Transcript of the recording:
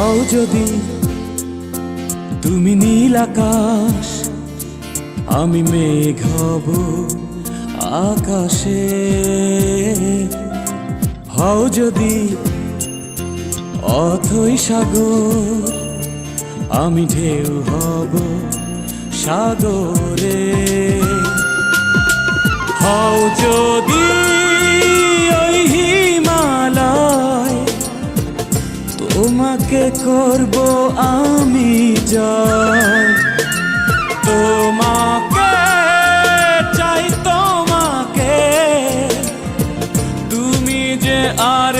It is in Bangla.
হও যদি তুমি নীল আকাশ, আমি মেঘ হব আকাশে। হও যদি অথই সাগর, আমি ঢেউ হব সাগরে। হও যদি ওই হিমালয়, তোমাকে করব আমি জয়। তোমাকে চাই, তোমাকে, তুমি যে আর